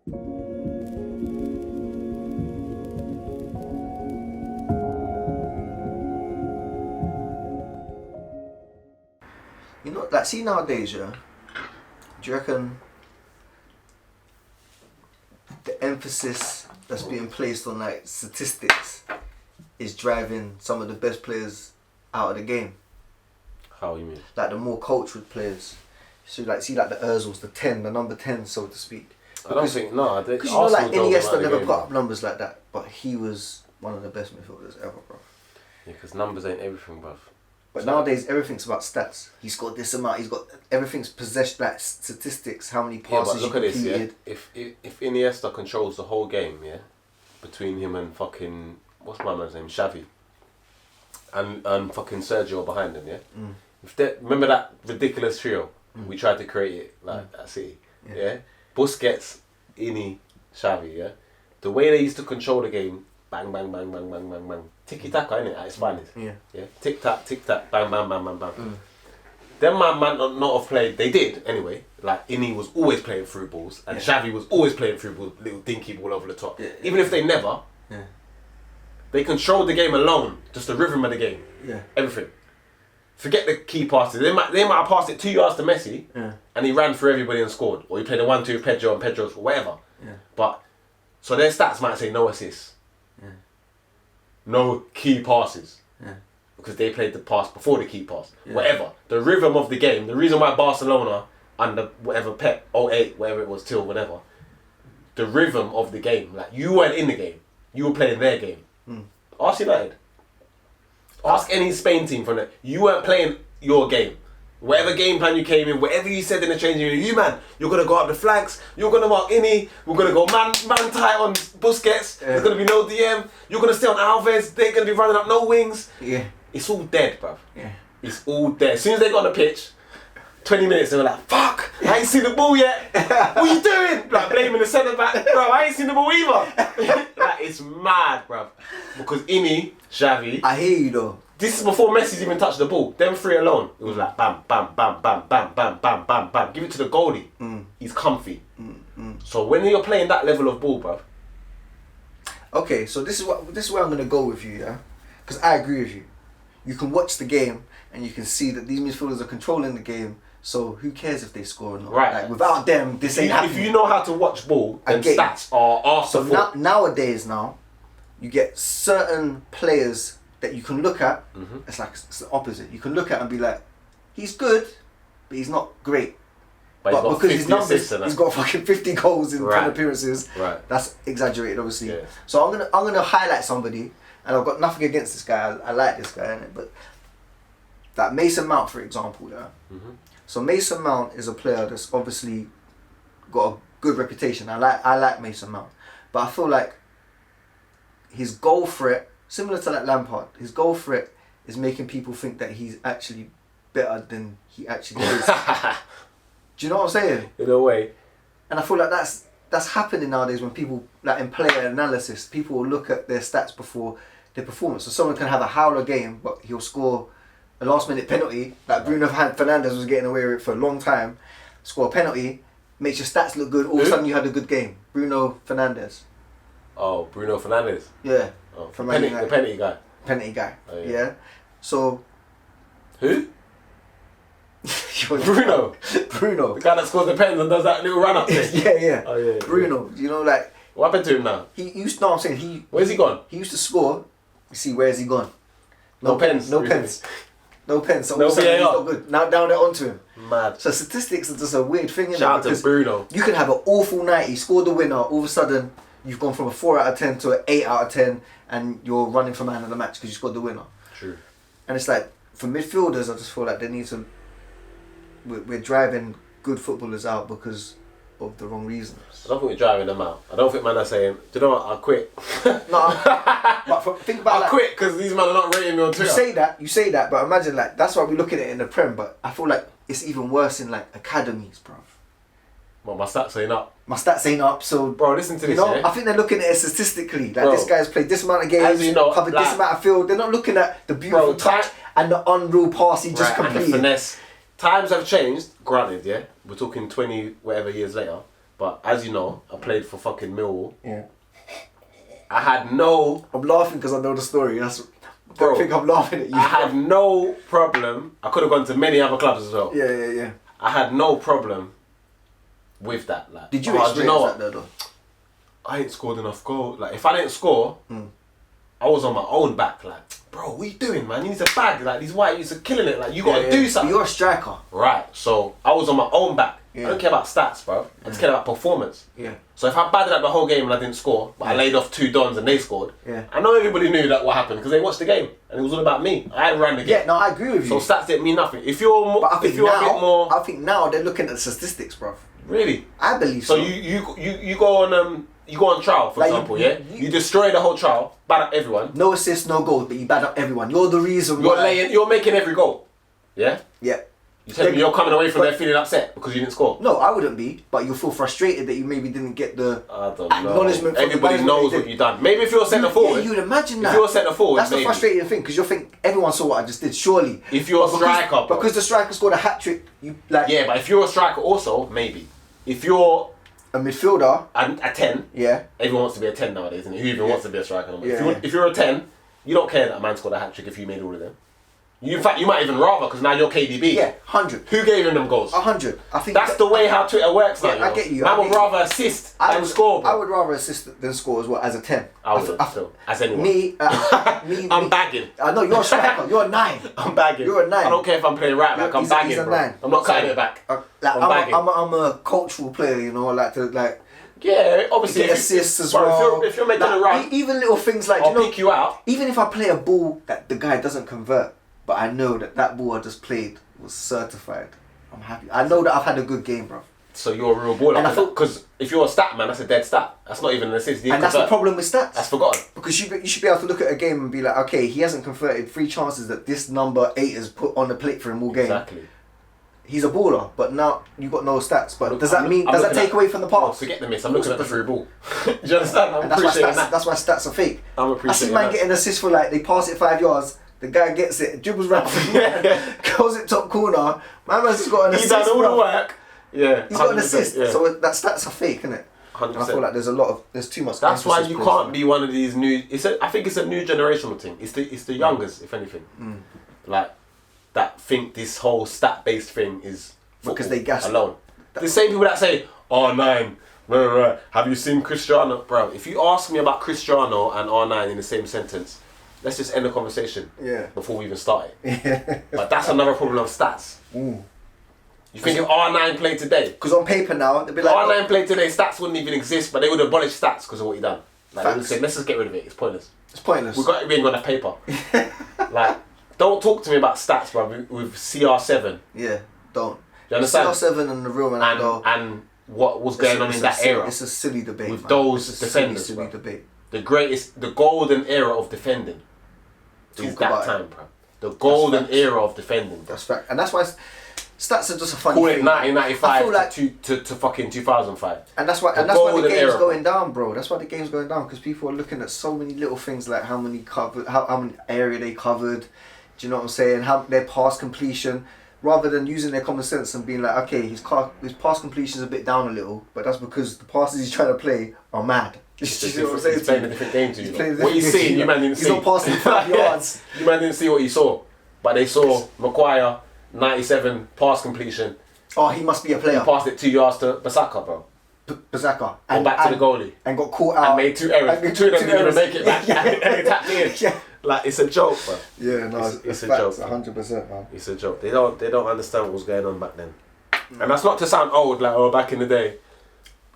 You know, like, see nowadays, yeah, do you reckon the emphasis that's being placed on like statistics is driving some of the best players out of the game? How you mean? Like the more cultured players. So like, see like the Ozils, the number 10, so to speak. I don't think, no. Because you know, like Iniesta never put up numbers like that, but he was one of the best midfielders ever, bro. Yeah, because numbers ain't everything, bruv. But nowadays, everything's about stats. He scored this amount. He's got everything's possessed, like statistics. How many passes yeah, but look you completed. at this, yeah. If Iniesta controls the whole game, yeah, between him and fucking what's my man's name, Xavi, and fucking Sergio behind him, yeah. If they, remember that ridiculous trio we tried to create it like at City, yeah. Busquets, Ini, Xavi, yeah. The way they used to control the game, bang, bang, bang, bang, bang, bang, bang. Tiki-taka, innit, at its finest. Yeah. Tick-tack, bang, bang, bang, bang, bang. Them man not have played, they did, anyway. Like, Ini was always playing through balls, and Xavi was always playing through balls, little dinky ball over the top. Yeah. Even if they never, they controlled the game alone, just the rhythm of the game. Yeah. Everything. Forget the key passes. They might have passed it 2 yards to Messi, and he ran through everybody and scored. Or he played a 1-2 with Pedro and Pedro's, whatever. Yeah. But, so their stats might say no assists. No key passes. Because they played the pass before the key pass. Whatever. The rhythm of the game, the reason why Barcelona under whatever Pep, 08, whatever it was till whatever, the rhythm of the game, like you weren't in the game. You were playing their game. Ask United. Ask any Spain team from it. You weren't playing your game. Whatever game plan you came in, whatever you said in the changing room, you man, you're gonna go up the flanks, you're gonna mark Ini, we're gonna go man tight on Busquets, there's gonna be no DM, you're gonna stay on Alves, they're gonna be running up no wings. Yeah. It's all dead, bruv. Yeah. It's all dead. As soon as they got on the pitch, 20 minutes they were like, fuck, I ain't seen the ball yet. What you doing? Like blaming the centre back, bro, I ain't seen the ball either. Like it's mad, bruv. Because Ini, Xavi, I hear you though. this is before Messi's even touched the ball. Them three alone, it was like bam, bam, bam, bam, bam, bam, bam, bam, bam. Give it to the goalie. He's comfy. So when you're playing that level of ball, bruv. Okay, so this is where I'm gonna go with you, yeah, because I agree with you. You can watch the game and you can see that these midfielders are controlling the game. So who cares if they score or not? Right. Like without them, this ain't happening. If you know how to watch ball, then stats are so nowadays you get certain players that you can look at. It's like it's the opposite. You can look at and be like, he's good, but he's not great. But because his numbers, he's got fucking 50 goals in 10 appearances. Right. That's exaggerated, obviously. Yeah. So I'm gonna highlight somebody, and I've got nothing against this guy. I like this guy, innit? But that Mason Mount, for example, yeah. So Mason Mount is a player that's obviously got a good reputation. I like Mason Mount, but I feel like his goal threat, similar to like Lampard, his goal threat is making people think that he's actually better than he actually is. Do you know what I'm saying? In a way. And I feel like that's happening nowadays when people, like in player analysis, people will look at their stats before their performance. So someone can have a howler game, but he'll score a last minute penalty, like Bruno Fernandes was getting away with it for a long time, score a penalty, makes your stats look good, all of a sudden you had a good game. Bruno Fernandes. Oh, Bruno Fernandes? Yeah. Oh, the penalty guy? Penalty guy, oh, yeah. So... Who? Bruno? Bruno. The guy that scores the pens and does that little run up thing? yeah. Oh, yeah. Bruno, you know, like... What happened to him now? He used to, no, I'm saying, where's he gone? He used to score, you see, where's he gone? No pens. No pens. No pens. So no all he's not good. Now down there onto him. Mad. So statistics are just a weird thing. Shout out to Bruno. You can have an awful night. He scored the winner. All of a sudden, you've gone from a 4 out of 10 to an 8 out of 10, and you're running for man of the match because you scored the winner. True. And it's like for midfielders, I just feel like they need to. We're driving good footballers out because of the wrong reasons. I don't think we're driving them out. I don't think man are saying, do you know what, I'll quit. No, but think about I'll quit because these men are not rating me on Twitter. You say that, but imagine like that's why we look at it in the Prem. But I feel like it's even worse in like academies, bruv. Well, my stats ain't up. My stats ain't up, so bro, listen to this. You know, yeah? I think they're looking at it statistically. Like bro, this guy's played this amount of games, covered this amount of field. They're not looking at the beautiful touch and the unreal pass he just completed. And the finesse. Times have changed, granted, yeah. We're talking 20 whatever years later, but but as you know, I played for fucking Millwall. Yeah. I had no... I'm laughing because I know the story. Don't think I'm laughing at you. I had no problem. I could have gone to many other clubs as well. Yeah. I had no problem with that. Like, Did you experience that though? I ain't scored enough goals. Like, if I didn't score, I was on my own back. Like, bro, what you doing, man? You need to bag. Like, these white youths are killing it. Like, you gotta do something. But you're a striker. Right. So I was on my own back. Yeah. I don't care about stats, bro. I just care about performance. Yeah. So if I batted up the whole game and I didn't score, but I laid off 2 dons and they scored, I know everybody knew that what happened because they watched the game and it was all about me. I ran the game. Yeah, no, I agree with you. So stats didn't mean nothing. If you're more, but I think if you're now, a bit more, I think now they're looking at the statistics, bro. Really? I believe so. So you go on trial, for example, you destroy the whole trial, bad up everyone. No assists, no goals, but you bad up everyone. You're the reason why. You're making every goal. Yeah? Yeah. You tell me you're coming away from there feeling upset because you didn't score? No, I wouldn't be, but you'll feel frustrated that you maybe didn't get the acknowledgement. Everybody knows what you've done. Maybe if you're centre forward. Yeah, you'd imagine that. If you're centre forward, that's the frustrating thing because you think everyone saw what I just did. Surely, if you're a striker, because the striker scored a hat trick, you like. Yeah, but if you're a striker, also maybe if you're a midfielder, a 10. Yeah. Everyone wants to be a 10 nowadays, isn't it? Who even wants to be a striker? Yeah. If you're a 10, you don't care that a man scored a hat trick if you made all of them. In fact, you might even rather because now you're KDB. Yeah, 100. Who gave him them goals? 100. I think that's the way how Twitter works now. Yeah, I get you. I would rather assist than score. Bro. I would rather assist than score as well as a 10. I would still, as anyone. Me, I'm bagging. I know you're a striker. You're a 9. I'm bagging. You're a 9. I don't care if I'm playing right back. I'm bagging, he's a bro. 9. I'm not cutting it back. I'm bagging. I'm a cultural player. You know, I like to like. Yeah, obviously get assists as well. If you're making a run, even little things like I'll pick you out. Even if I play a ball that the guy doesn't convert, but I know that ball I just played was certified, I'm happy. I know that I've had a good game, bro. So you're a real baller. And I thought, because if you're a stat man, that's a dead stat. That's not even an assist. And that's the problem with stats. That's forgotten. Because you should be able to look at a game and be like, okay, he hasn't converted 3 chances that this number 8 has put on the plate for him all game. Exactly. He's a baller, but now you got no stats. But does that take away from the pass? Forget the miss. I'm looking at the free ball. Do you understand? I'm appreciating that. That's why stats are fake. I'm appreciating I see man getting an assist for like they pass it 5 yards. The guy gets it, dribbles round, goes it top corner. My man's just got an assist. He's done all the work. Yeah, he's got an assist. Yeah. So that stats are fake, isn't it? 100%. I feel like there's too much. That's why you can't be one of these new. I think it's a new generational thing. It's the youngers, if anything, like that think this whole stat based thing is because they gas alone. The same people that say, R9, right. Have you seen Cristiano? Bro, if you ask me about Cristiano and R9 in the same sentence, let's just end the conversation before we even start it. But that's another problem of stats. You think if R9 played today? Because on paper now, they'd be like... R9 played today, stats wouldn't even exist, but they would abolish stats because of what he done. Like, they would say, let's just get rid of it, it's pointless. It's pointless. We ain't got enough paper. Like, don't talk to me about stats, bro, with CR7. Yeah, don't. You understand? CR7 and the real Ronaldo. And what was going on in that era. It's a silly debate, with those defenders, silly debate. The golden era of defending is that time, bro. The golden era of defending. That's fact. And that's why stats are just a funny thing. Call it 1995 to fucking 2005. And that's why the game's going down, bro. That's why the game's going down, because people are looking at so many little things like how many area they covered. Do you know what I'm saying? How their pass completion, rather than using their common sense and being like, okay, his pass completion's a bit down a little, but that's because the passes he's trying to play are mad. He's playing a different game to you. What he's seeing, you man didn't see. He's not passing 5 yards. You man didn't see what he saw, but they saw Maguire 97 pass completion. Oh, he must be a player. He passed it 2 yards to Basaka, bro. Basaka. And back to the goalie. And got caught out. And made 2 errors. 2 of them didn't even make it back. And he tapped in. Yeah. Like, it's a joke, bro. Yeah, no, it's a joke. 100%, man. It's a joke. They don't understand what was going on back then. And that's not to sound old, like, back in the day.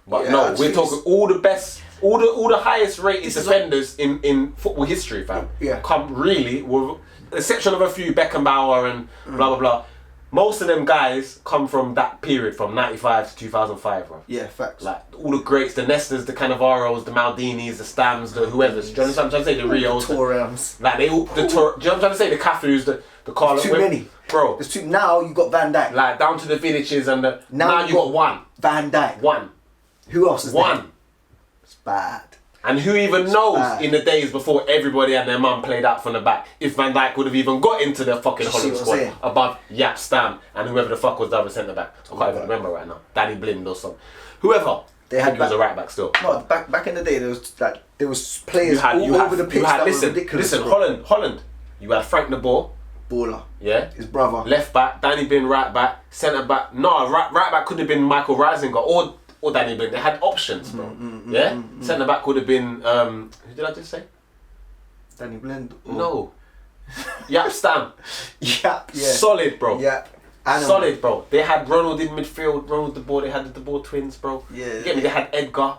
But no, we're talking all the best, all the highest rated defenders in football history, fam. Yeah. Come really, with the exception of a few, Beckenbauer and blah blah blah. Most of them guys come from that period, from 95 to 2005, bro. Yeah, facts. Like, all the greats, the Nestas, the Cannavaros, the Maldinis, the Stams, the whoever's. Do you understand what I'm trying to say? The Rios. The Torams. Like, they all, do you know what I'm trying to say? The Cafus, the Carlos. Too many. Bro. There's two. Now you got Van Dijk. Like, down to the Vidiches and the... Now you got one. Van Dijk. One. Who else is there? One. It's bad. And who even knows in the days before everybody and their mum played out from the back if Van Dijk would have even got into the fucking Holland squad above Yap Stam and whoever the fuck was the other centre back. I can't even remember right now. Danny Blind or something. Whoever. They I had think he was a right back still. No, back in the day there was players all over the pitch that were ridiculous. Listen, Holland. You had Frank de Boer. Baller. Yeah. His brother. Left back, Danny Bin right back, centre back. No, right back could have been Michael Reisinger or Danny Bin. They had options, bro. Centre back could have been who did I just say? Danny Blend. No. Yap Stam. Yap. Yeah. Solid, bro. Yap. Solid, bro. They had Ronald in midfield, Ronald de Boer. They had the de Boer twins, bro. Yeah. You get me? They had Edgar.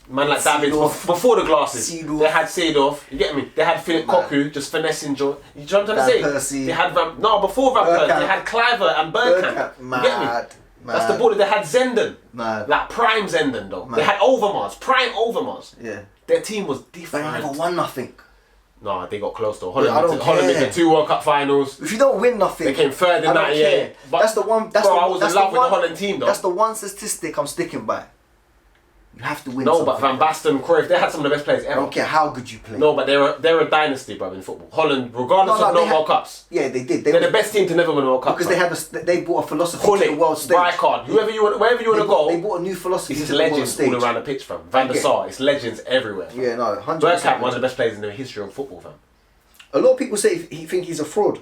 Man like David before the glasses. They had Seedorf. You get me? They had Philip Cocu just finessing Joe. You know what I'm trying to say? Persie. They had before Van Persie. They had Cliver and Bergkamp. You get me? Mad. That's the border. They had Zenden. Mad. Like prime Zenden though. Mad. They had Overmars. Prime Overmars. Yeah. Their team was different. They never won nothing. No, they got close though. Holland made the 2 World Cup finals. If you don't win nothing, they came third in 98. That's the one. I was in love with the Holland team though. That's the one statistic I'm sticking by. You have to win. No, but Van Basten, Cruyff, they had some of the best players ever. I don't care how good you play. No, but they're a dynasty, bro, in football. Holland, regardless of World Cups. Yeah, they did. They're the best team to never win a World Cup. Because they brought a philosophy to the world stage. Rijkaard, wherever you want to go. They brought a new philosophy to the world legends stage. all around the pitch, fam. Van der Sar, it's legends everywhere. Fam. Yeah, no, 100%. Bergkamp, one of the best players in the history of football, fam. A lot of people say he think he's a fraud.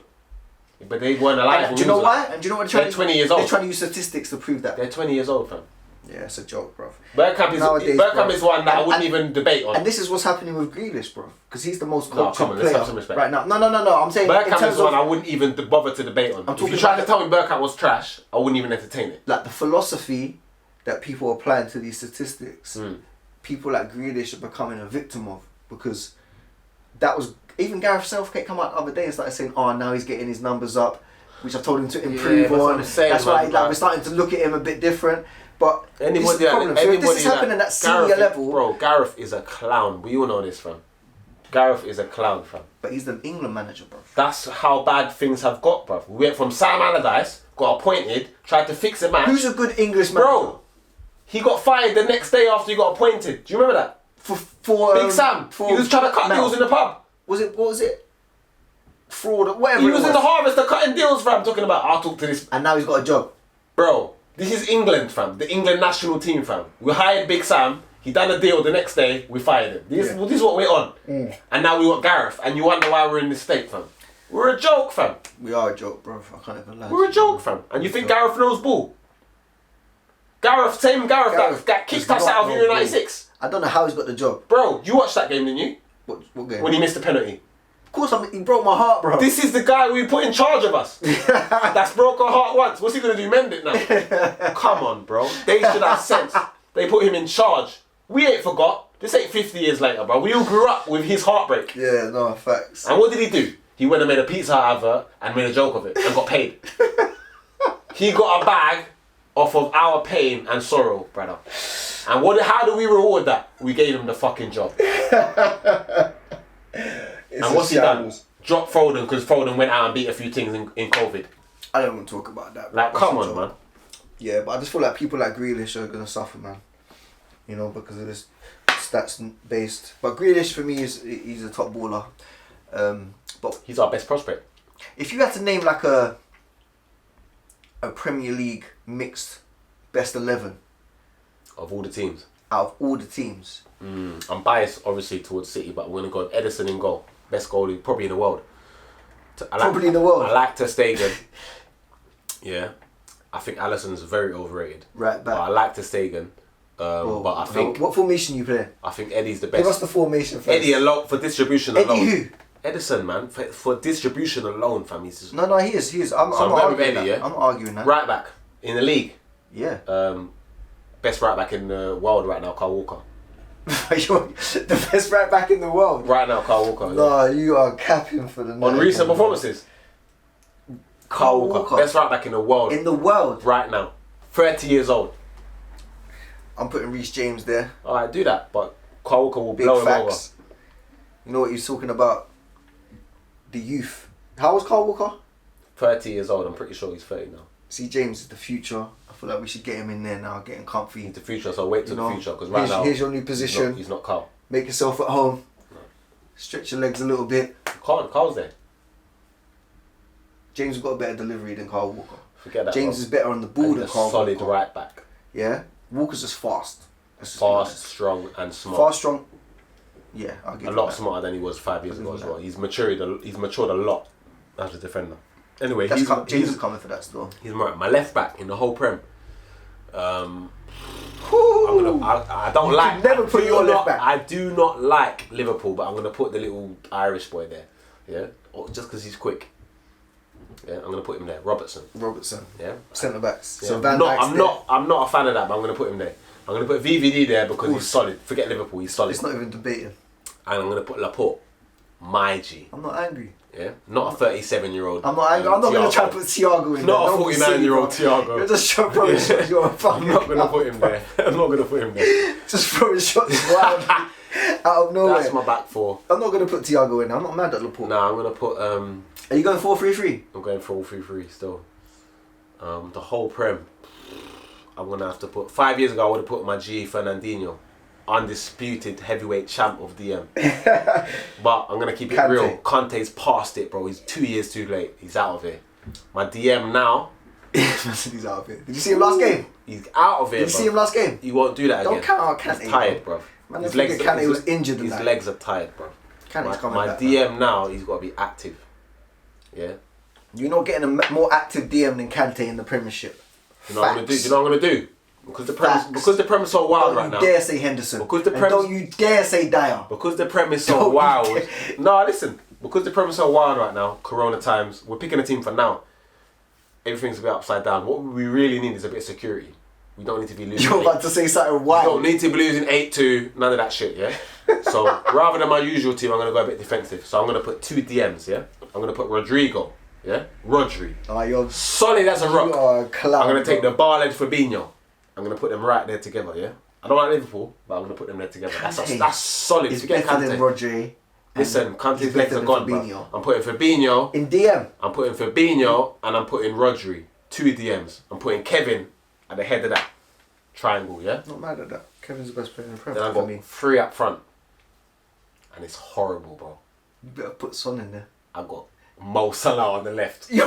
But they weren't alive. And do you know why? And do you know what they're 20 years old. They're trying to use statistics to prove that. They're 20 years old, fam. Yeah, it's a joke, bro. Bergkamp is one that I wouldn't even debate on. And this is what's happening with Grealish, bro. Because he's the most cultured player have some respect. right now. No. I'm saying Bergkamp is one I wouldn't even bother to debate on. If you tried to tell me Bergkamp was trash, I wouldn't even entertain it. Like the philosophy that people are applying to these statistics, people like Grealish are becoming a victim of, because that was even Gareth Southgate come out the other day and started saying, "Oh, now he's getting his numbers up," which I've told him to improve on. That's why we're starting to look at him a bit different. But this is the problem. So if this is happening at senior level, bro, Gareth is a clown. We all know this, fam. Gareth is a clown, fam. But he's the England manager, bro. That's how bad things have got, bro. We went from Sam Allardyce, got appointed, tried to fix a match. Who's a good English manager? Bro, he got fired the next day after he got appointed. Do you remember that? For Big Sam. He was trying to cut deals in the pub. What was it? Fraud or whatever. He was in the Harvester cutting deals, fam, talking about, I'll talk to this. And now he's got a job. Bro, this is England, fam. The England national team, fam. We hired Big Sam. He done a deal. The next day, we fired him. This is what we're on. And now we want Gareth. And you wonder why we're in this state, fam. We're a joke, fam. We are a joke, bro. I can't even lie. We're a joke, fam. And you think Gareth knows ball? Same Gareth that kicked us out of Euro 96. I don't know how he's got the job. Bro, you watched that game, didn't you? What game? When he missed the penalty. Of course, he broke my heart, bro. This is the guy we put in charge of us. That's broke our heart once. What's he going to do, mend it now? Come on, bro. They should have sense. They put him in charge. We ain't forgot. This ain't 50 years later, bro. We all grew up with his heartbreak. Yeah, no, facts. And what did he do? He went and made a Pizza Hut advert and made a joke of it and got paid. He got a bag off of our pain and sorrow, brother. And how do we reward that? We gave him the fucking job. And what's he done? Drop Foden because Foden went out and beat a few things in COVID. I don't want to talk about that. Like, come on, man. Yeah, but I just feel like people like Grealish are going to suffer, man. You know, because of this stats based. But Grealish for me he's a top baller. But he's our best prospect. If you had to name like a Premier League mixed best 11 of all the teams. Out of all the teams. I'm biased obviously towards City, but I'm going to go with Edison in goal. Best goalie probably in the world. Probably in the world. I like Ter Stegen. Yeah. I think Alisson's very overrated. Right back. I like Ter Stegen. But I think... What formation you play? I think Eddie's the best. Give us the formation first. Eddie alone, for distribution alone. Eddie who? Edison, man. For distribution alone, fam. He's just... No, he is. I'm arguing that. Yeah? I'm arguing that. Right back. In the league. Yeah. Best right back in the world right now, Kyle Walker. The best right back in the world? Right now, Kyle Walker. No, you are capping for the... On recent performances. Kyle Walker. Best right back in the world. In the world? Right now. 30 years old. I'm putting Reece James there. Alright, do that. But Kyle Walker will blow him over. You know what he's talking about? The youth. How old's Kyle Walker? 30 years old. I'm pretty sure he's 30 now. See, James is the future. I feel like we should get him in there now, getting comfy. He's the future, so wait till the future. Because right now, here's your new position. He's not Carl. Make yourself at home. No. Stretch your legs a little bit. Carl's there. James has got a better delivery than Kyle Walker. Forget that. James is better on the ball than Kyle Walker. Solid right back. Yeah? Walker's just fast. Fast, strong, and smart. Fast, strong. Yeah, I'll give a you lot that. smarter than he was 5 years ago as well. He's matured a lot as a defender. Anyway, James is coming for that still. He's my left back in the whole Prem. I don't like. Never put your left back. I do not like Liverpool, but I'm gonna put the little Irish boy there. Yeah, just because he's quick. Yeah, I'm gonna put him there. Robertson. Yeah. Centre backs. Yeah. So Van Dijk's I'm not a fan of that, but I'm gonna put him there. I'm gonna put VVD there because he's solid. Forget Liverpool, he's solid. It's not even debating. And I'm gonna put Laporte. My G. I'm not angry. Yeah, not a 37-year-old. I'm not angry. I'm not going to try to put Thiago in not there. a 49-year-old Thiago. You're just throwing shots. You're a fucking. I'm not going to put him there. I'm not going to put him there. Just throwing shots wild out of nowhere. That's my back four. I'm not going to put Thiago in there. I'm not mad at Laporte. Nah, I'm going to put. Are you going 4-3-3? I'm going 4-3-3 still. The whole Prem. I'm going to have to put. 5 years ago, I would have put my G Fernandinho. Undisputed heavyweight champ of DM. But I'm gonna keep it real. Conte's past it, bro. He's 2 years too late. He's out of here. My DM now. He's out of here. Did you see him last game? He's out of here. Did you see him last game? He won't do that again. Don't count out Kante. He's tired, bro. Man, his legs. Kante was injured. His legs are tired, bro. Kante's coming my back. DM now. He's got to be active. Yeah. You're not getting a more active DM than Kante in the Premiership. You know what I'm gonna do? You know what I'm gonna do? Because the premise is so wild right now. Don't you dare say Henderson. Because the don't you dare say Dyer. Because the premise is so wild. No, listen. Because the premise is so wild right now, Corona times, we're picking a team for now. Everything's a bit upside down. What we really need is a bit of security. We don't need to be losing. You're about to say something wild. We don't need to be losing 8-2, none of that shit, yeah? So rather than my usual team, I'm going to go a bit defensive. So I'm going to put 2 DMs, yeah? I'm going to put Rodrigo, yeah? Rodri. You're solid as a rock. You are a clown, I'm going to take the bar-led Fabinho. I'm going to put them right there together, yeah? I don't like Liverpool, but I'm going to put them there together. That's solid. It's better than Rodri. Listen, Kante's legs are gone, bro. I'm putting Fabinho. In DM. I'm putting Fabinho and I'm putting Rodri. 2 DMs. I'm putting Kevin at the head of that triangle, yeah? Not mad at that. Kevin's the best player in the Premier Then I've got 3 up front. And it's horrible, bro. You better put Son in there. I've got Mo Salah on the left. Shit.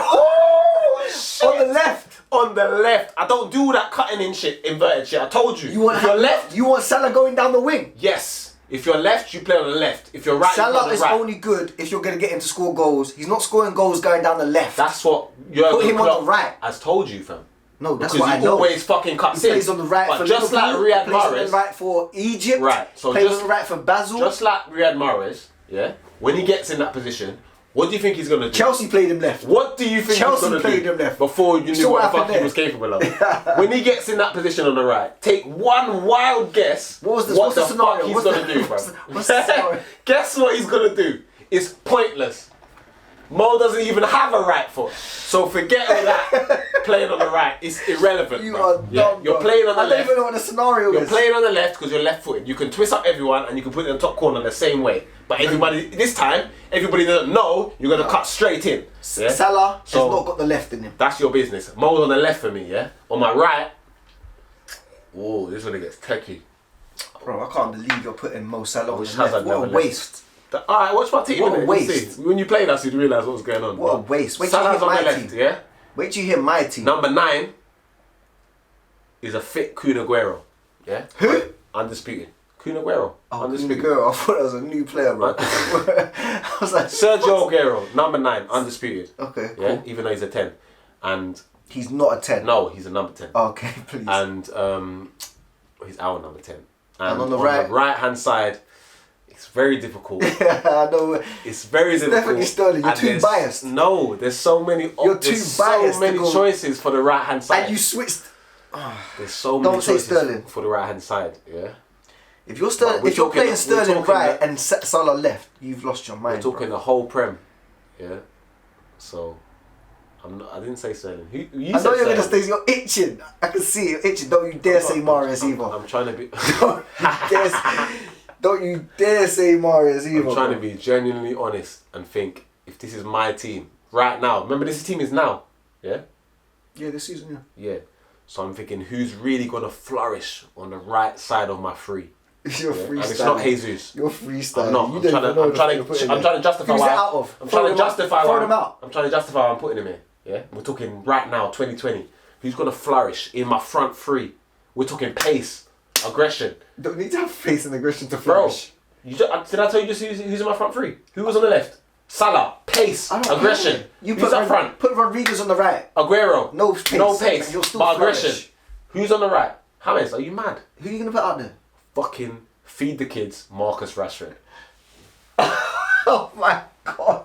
On the left. On the left. I don't do that cutting in shit, inverted shit. I told you. If you're left, you want Salah going down the wing. Yes. If you're left, you play on the left. If you're right, Salah you play on the is right. only good if you're going to get him to score goals. He's not scoring goals going down the left. That's what you're put him on the right. has told you, fam. No, that's because what I know. Always fucking cuts he in. plays on the right but for just Liverpool, like Riyad plays Mahrez, on the right for Egypt. Right. So plays just on the right for Basel. Just like Riyad Mahrez, yeah. When he gets in that position, what do you think he's gonna do? Chelsea played him left. What do you think Chelsea he's gonna played do him left. before you knew what the fuck he was capable of? When he gets in that position on the right, take one wild guess. What's the scenario? Fuck he's gonna do, bro? What's the scenario? Guess what he's gonna do? It's pointless. Mo doesn't even have a right foot, so forget all that playing on the right. It's irrelevant. You bro. are dumb, You're playing on the left. I don't even know what the scenario is. You're playing on the left because you're left-footed. You can twist up everyone and you can put it in the top corner the same way. But everybody, this time, everybody doesn't know. You're gonna cut straight in. Yeah? Salah has not got the left in him. That's your business. Mo's on the left for me, yeah. On my right. Oh, this one gets techie. Bro, I can't believe you're putting Mo Salah on Which the has left. What a another waste. Alright, watch my team. What a innit? waste. See. When you played us, you'd realise what was going on. What a waste. Wait till you Salah's hear on the my left, team. yeah. Wait till you hear my team. Number 9 is a fit Kun Aguero, yeah. Who? Undisputed. Kun Aguero. Oh, Undisputed. Aguero. I thought that was a new player, bro. I was like, Sergio Aguero, number 9, undisputed. Okay, cool. Yeah, even though he's a 10, and he's not a 10. no, he's a number 10. Okay, please. And he's our number 10. And on the right hand side, it's very difficult. I know. It's very difficult. Definitely Sterling. You're And too biased. No, there's so many. You're too there's biased so many to go- choices for the right hand side. And you switched. There's so many Don't say choices Sterling. for the right hand side. Yeah. If you're playing Sterling right and Salah left, you've lost your mind. We're talking the whole Prem. Yeah. So. I didn't say Sterling. You I know said you're gonna Sterling. say you're itching. I can see you itching. Don't you dare say Mahrez either. I'm trying to be. Don't you dare say Mahrez either. I'm trying to be genuinely honest and think if this is my team right now. Remember, this team is now. Yeah. Yeah, this season, yeah. Yeah. So I'm thinking who's really gonna flourish on the right side of my three. You're freestyling. And it's not Jesus. You're freestyling. I'm not. I'm trying to justify Who's why. it out of? I'm trying to justify Throw why. them out. I'm trying to justify why I'm putting him in. Yeah. We're talking right now, 2020. Who's gonna flourish in my front three? We're talking pace. aggression. Don't need to have faith and aggression to Bro, flourish. did I tell you just who's in my front three? Who was on the left? Salah, pace, aggression. You who's up front? Put Rodriguez on the right. Aguero, no pace, but aggression. Who's on the right? James, are you mad? Who are you gonna put out there? Fucking feed the kids, Marcus Rashford. Oh my god.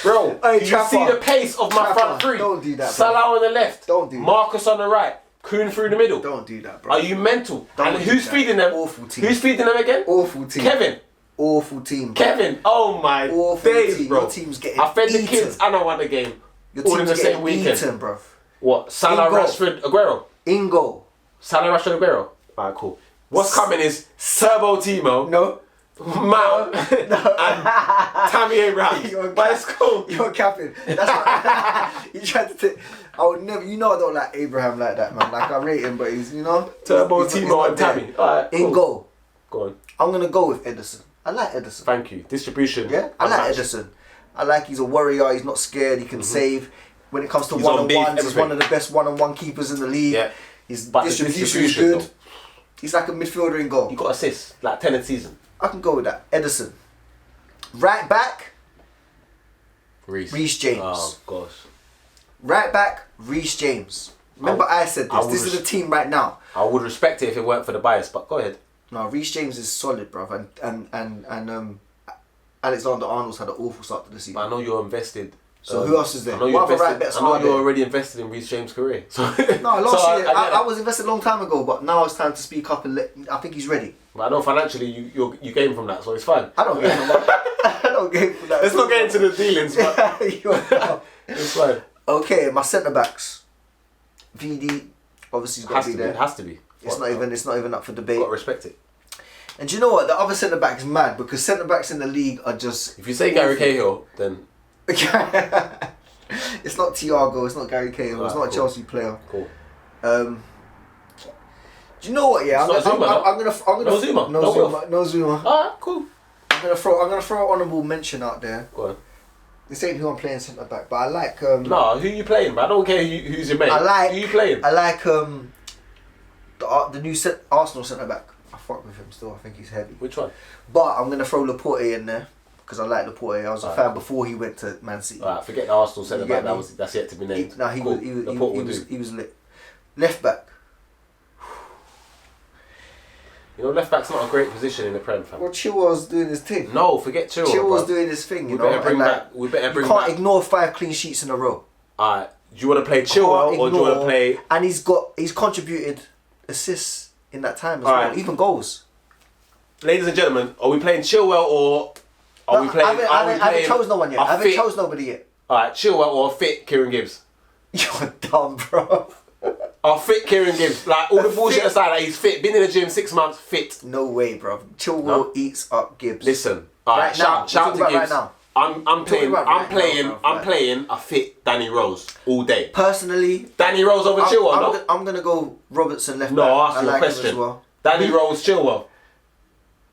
Bro, Hey, you see the pace of my front three? Don't do that, bro. Salah on the left. Don't do that. Marcus on the right. Kuhn through the middle. Don't do that, bro. Are you mental? Don't and who's do that. feeding them? Awful team. Who's feeding them again? Awful team. Kevin. Awful team. Bro. Kevin. Oh my Awful days, team. bro. Your team's getting I fed eaten. the kids and I won the game. Your all in team's the same getting weekend. eaten, bro. What? Salah, In goal. Rashford, Aguero. In goal. Salah, Rashford, Aguero. Alright, cool. What's coming is Turbo Timo. No. Mount and Tammy Abraham. But it's cool. You're capping. That's what you tried to take. I would never. You know I don't like Abraham like that, man. Like I rate him, but he's Turbo he's Timo not and there. Tammy. Alright, cool. In goal. Go on. I'm gonna go with Edison. I like Edison. Thank you. Distribution. Yeah, I like unmatched. Edison. I like he's a warrior. He's not scared. He can save. When it comes to He's on beef, one-on-ones, he's everything. one of the best one-on-one keepers in the league. Yeah. His But the distribution is distribution, good. He's like a midfielder in goal. You got assists, like 10 a season. I can go with that. Edison. Right back, Reece James. Oh gosh. Right back, Reece James. Remember I said I this. would This is the team right now. I would respect it if it weren't for the bias, but go ahead. No, Reece James is solid, bruv. And Alexander Arnold's had an awful start to the season. But I know you're invested. So who else is there? I know What you're other right bets invested. I know are you're there? already invested in Reece James' career. So, No, last so year I was invested a long time ago, but now it's time to speak up and I think he's ready. But I know financially you gain from that, so it's fine. I don't get from that. I don't get from that. Let's not get into the dealings, but it's fine. Okay, my centre backs. VD obviously has got to be there. It has to be. It's not even up for debate. Got to respect it. And do you know what? The other centre back is mad because centre backs in the league are just. If you say Gary Cahill, then it's not Thiago. It's not Gary Cahill. It's not a Chelsea player. Cool. Do you know what? Yeah, It's not Zuma, I'm gonna. No Zuma. No No Zuma. Wilf. No Zuma. Alright, cool. I'm gonna throw an honourable mention out there. Go on. This ain't who I'm playing centre back, but I like. No, who you playing, man? I don't care who's your mate. I like. Who you playing? I like the new Arsenal centre back. I fuck with him still. I think he's heavy. Which one? But I'm gonna throw Laporte in there because I like Laporte. I was a Alright, fan cool. before he went to Man City. Alright, forget the Arsenal centre You get back. me? That's yet to be named. He Cool. was Laporte will do. he was lit. Left back. You know, left back's not a great position in the Prem, fam. Well, Chilwell's doing his thing. No, forget Chilwell. Chilwell's bro. doing his thing. You We know, better bring and, like, back. We better bring you can't back. ignore 5 clean sheets in a row. Alright, do you want to play Chilwell or do you want to play? And he's contributed assists in that time as Alright. well, even goals. Ladies and gentlemen, are we playing Chilwell or are we playing? I haven't chosen no one yet. I haven't chosen nobody yet. Alright, Chilwell or fit Kieran Gibbs? You're dumb, bro. Or fit Kieran Gibbs. Like all the bullshit aside, like, he's fit. Been in the gym 6 months, fit. No way, bro. Chilwell No. eats up Gibbs. Listen, alright, Right now. shout We're to talking about Gibbs. right now. I'm playing. about I'm right playing. now, bro, I'm right. playing a fit Danny Rose all day. Personally, Danny Rose over Chilwell, no? I'm gonna go Robertson left No, back. I'll ask you a like him question. as well. Danny Rose, Chilwell.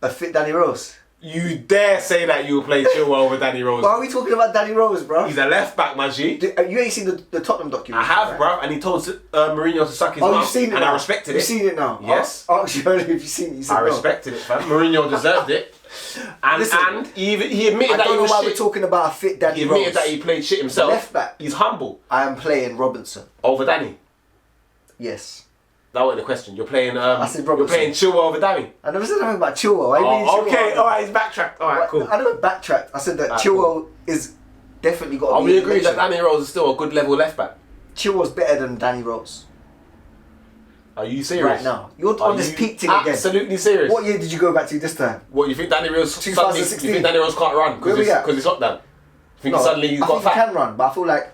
A fit Danny Rose. You dare say that you will play Chilwell over Danny Rose? Why are we talking about Danny Rose, bro? He's a left back, man. G. You ain't seen the Tottenham I documentary. have, right? bruv, and he told Mourinho to suck his Oh, mouth, you've seen it and now. I respected You've it. seen it now. Yes. Oh, actually, if you've seen it, you said I no. respected it, fam. Mourinho deserved it, and Listen, and he admitted I that don't he know was why shit. we're talking about a fit Danny He Rose. admitted that he played shit himself. Left back. He's humble I am playing Robinson. over Danny. Yes. That wasn't the question. You're playing. said You're Robertson. playing Chilwell over Danny. I never said anything about Chilwell. I mean, Oh, Chilwell. okay, all right. He's backtracked. All right, cool. I never backtracked. I said that Alright, Chilwell is definitely got to Oh, be we in the agree that mention. Danny Rose is still a good level left back. Chilwell's better than Danny Rose Are you serious? right now. You're Are on this you peak thing again. Absolutely serious. What year did you go back to this time? What you think Danny Rose? Suddenly, 2016. you think Danny Rose can't run Where we at? because he's lockdown? You think suddenly he's I got think he fat? can run, but I feel like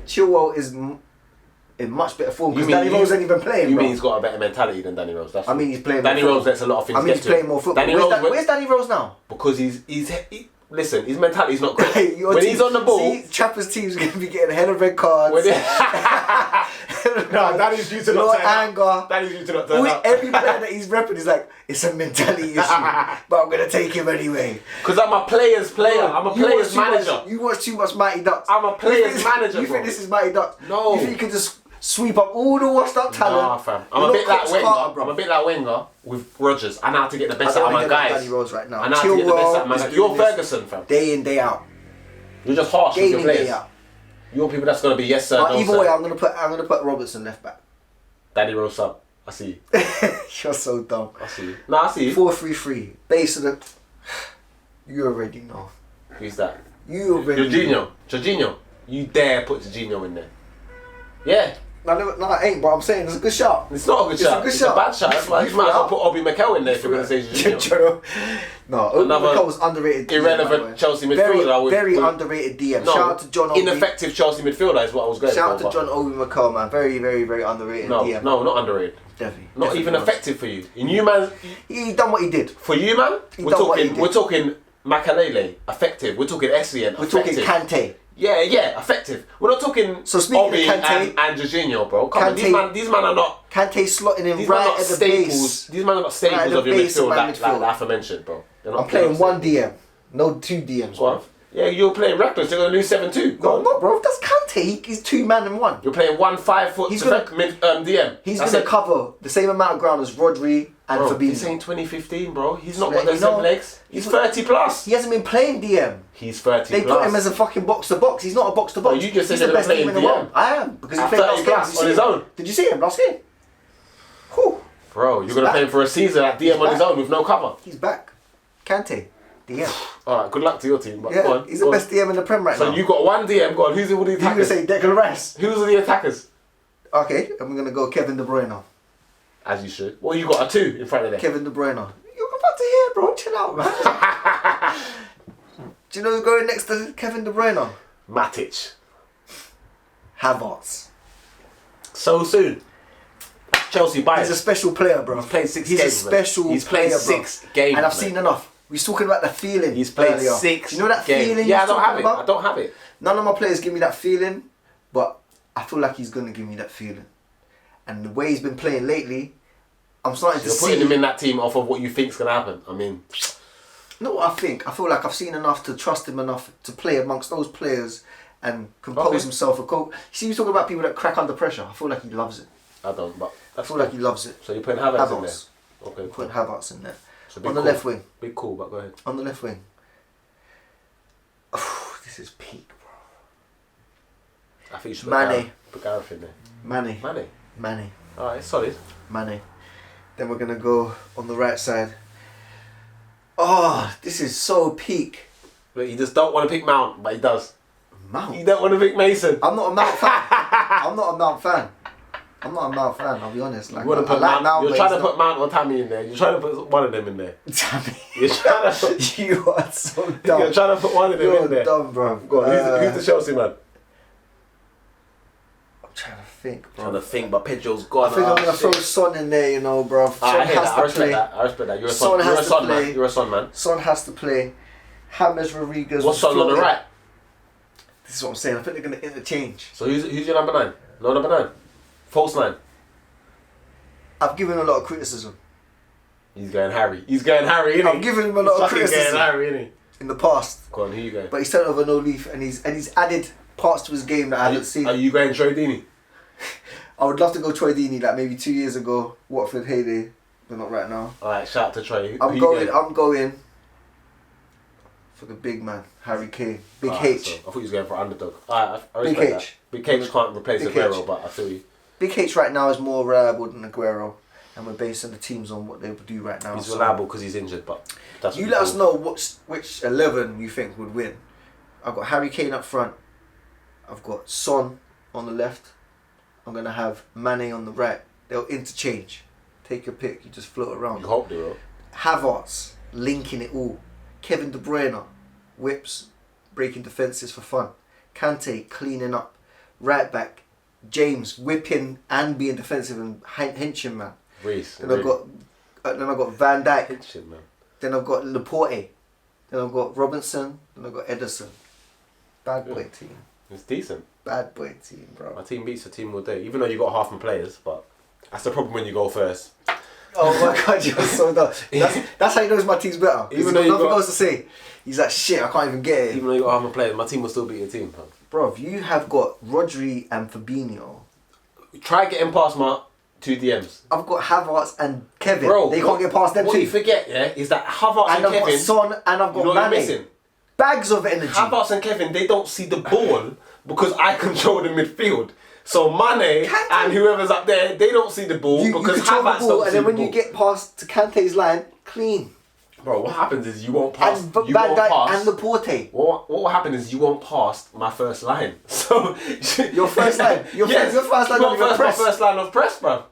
Chilwell is in much better form You because mean Danny Rose ain't even playing. You bro. mean he's got a better mentality than Danny Rose? That's I mean, he's playing. Danny more Rose football. lets a lot of things I mean, get he's to playing him. more football. Danny Where's, Rose where's Danny Rose now? because listen, his mentality's not great. Hey, your when team- he's on the ball, see, Trappers team's gonna be getting a hell of red cards. when no, Danny's due to no not turn up. anger. Danny's due to not turn up. Every player that he's repping is like, it's a mentality issue, but I'm gonna take him anyway. Because I'm a player's player. I'm a You player's watch too manager. much- you watch too much Mighty Ducks. I'm a player's manager, You bro. think this is Mighty Ducks? No. You think you can just sweep up all the washed up talent. Nah, fam. I'm a bit like Wenger with Rodgers. I know how to get the best out of my guys. Danny Rose right now. I know how to get the best out of my guys. You're Ferguson, fam. Day in, day out. You're just harsh with your players. Out. You're people that's gonna be yes sir, no either sir. way, I'm gonna put Robertson left back. Danny Rose sub. I see you. You're so dumb. I see you. No, I see you. 4-3-3. Base of the. You already know. Who's that? You already. Jorginho. You dare put Jorginho in there? Yeah. No, I ain't, but I'm saying it's a good shot. It's not a good shot. It's a bad shot. That's why you might as well put Obi Mikel in there if you're going to say Jorginho. No, Obi Mikel was underrated. Irrelevant Chelsea midfielder. Very underrated DM. Shout out to John Obi. Ineffective Chelsea midfielder is what I was going for. Shout out to John Obi Mikel, man. Very, very, very underrated DM. No, not underrated. Definitely. Not even effective for you. In you, man. He done what he did. For you, man. We're talking Makalele, effective. We're talking Essien, We're talking Kante. Yeah, effective. We're not talking Obi and Jorginho, bro. Come on, these man are not. Kante slotting in right at the base. These men are not staples of your midfield like the aforementioned, bro. I'm playing one DM, no two DMs. Go on. Yeah, you're playing reckless. You're going to lose 7-2. No, I'm not, bro. That's Kante. He's 2 man and 1. You're playing 1 5-foot DM. He's going to cover the same amount of ground as Rodri and Fabinho. He's saying 2015, bro. He's not got the same legs. He's 30 plus. He hasn't been playing DM. He's 30 They put him as a fucking box to box. He's not a box to box. You just said he's the best playing DM in the world. I am, because he played last game. On his own. Did you see him last game? Whew. Bro, you're going to play him for a season at DM on his own with no cover. He's back. Kante. DM. Alright, good luck to your team. But yeah, go on, he's the best DM in the Prem right now. So you got one DM, go on. Who's all the attackers? You're going to say Declan Rice. Who's the attackers? Okay, I'm going to go Kevin De Bruyne. As you should. Well, you got a 2 in front of them. Kevin De Bruyne. You're about to hear, bro. Chill out, man. Do you know who's going next to Kevin De Bruyne? Matic. Havertz. So soon. Chelsea bias. He's a special player, bro. He's played 6 games. He's a special player. He's played 6 games. And I've seen enough. We was talking about the feeling. He's played earlier. 6 You know that games. feeling? Yeah, I don't have it. None of my players give me that feeling, but I feel like he's going to give me that feeling. And the way he's been playing lately, I'm starting to see. You're putting him in that team off of what you think's going to happen. I mean, not what I think. I feel like I've seen enough to trust him enough to play amongst those players and compose himself. You see, you're talking about people that crack under pressure. I feel like he loves it. I don't, but I feel like he loves it. So you're putting Havertz in there? Okay, putting Havertz in there. So on the left wing. Big call, but go ahead. On the left wing. Oh, this is peak, bro. I think you should put Gareth in there. Mane. Alright, solid. Mane. Then we're going to go on the right side. Oh, this is so peak. But you just don't want to pick Mount, but he does. Mount? You don't want to pick Mason. I'm not a Mount fan. I'm not a Mount fan, I'll be honest. Like, you want to put Mount, you're trying to put Mount or Tammy in there. You're trying to put one of them in there. Tammy? You're trying to put, you are so dumb. You're trying to put one of them in there. You're dumb, bro. Go on, who's the Chelsea man? I'm trying to think, bro. Trying to think, but Pedro's gone. I think I'm going to throw Son in there, you know, bro. Son has to play. I respect that. You're a Son man. You're a Son man. Son has to play. James Rodriguez. What's Son on the right? This is what I'm saying. I think they're going to interchange. So who's your number 9? No number 9. False 9. I've given a lot of criticism. He's going Harry, innit? I've given him a lot of criticism. Going Harry, innit? In the past. Go on, who you going? But he's turned over no leaf and he's added parts to his game that I haven't seen. Are you going Troy Deeney? I would love to go Troy Deeney, like maybe 2 years ago, Watford heyday, but not right now. Alright, shout out to Troy. I'm going for the big man, Harry Kane. Big H. So I thought you was going for underdog. Alright, I respect Big that. H. Big H can't replace Aguero, but I feel you. Big H right now is more reliable than Aguero, and we're basing the teams on what they would do right now. He's reliable because he's injured, but that's you let us know which 11 you think would win. I've got Harry Kane up front. I've got Son on the left. I'm gonna have Mane on the right. They'll interchange. Take your pick. You just float around. You hope they will. Havertz linking it all. Kevin De Bruyne whips, breaking defences for fun. Kante cleaning up. Right back. James whipping and being defensive and henching man. Reece. Then I've got Van Dijk. Henching man. Then I've got Laporte. Then I've got Robinson. Then I've got Ederson. Bad boy team. It's decent. Bad boy team, bro. My team beats the team all day, even though you got half my players. But that's the problem when you go first. Oh my god, you're so dumb. That's how he knows my team's better. Even though nothing else to say. He's like, shit, I can't even get it. Even though you got half my players, my team will still beat your team. Bro, you have got Rodri and Fabinho. Try getting past my 2 DMs. I've got Havertz and Kevin. Bro, they can't get past them what too. you forget, yeah, is that Havertz and I've Kevin... got Son and I've you know got what you're Mane. missing? Bags of energy. Havertz and Kevin, they don't see the ball because I control the midfield. So Mane and whoever's up there, they don't see the ball because control Havertz the ball, don't and see then the when ball. you get past to Kante's line, clean. Bro, what happens is you won't pass. And you Van won't Dijk pass. and Laporte. What will happen is you won't pass my first line. So Your first line. Your first line of your press. My first line of press, bro.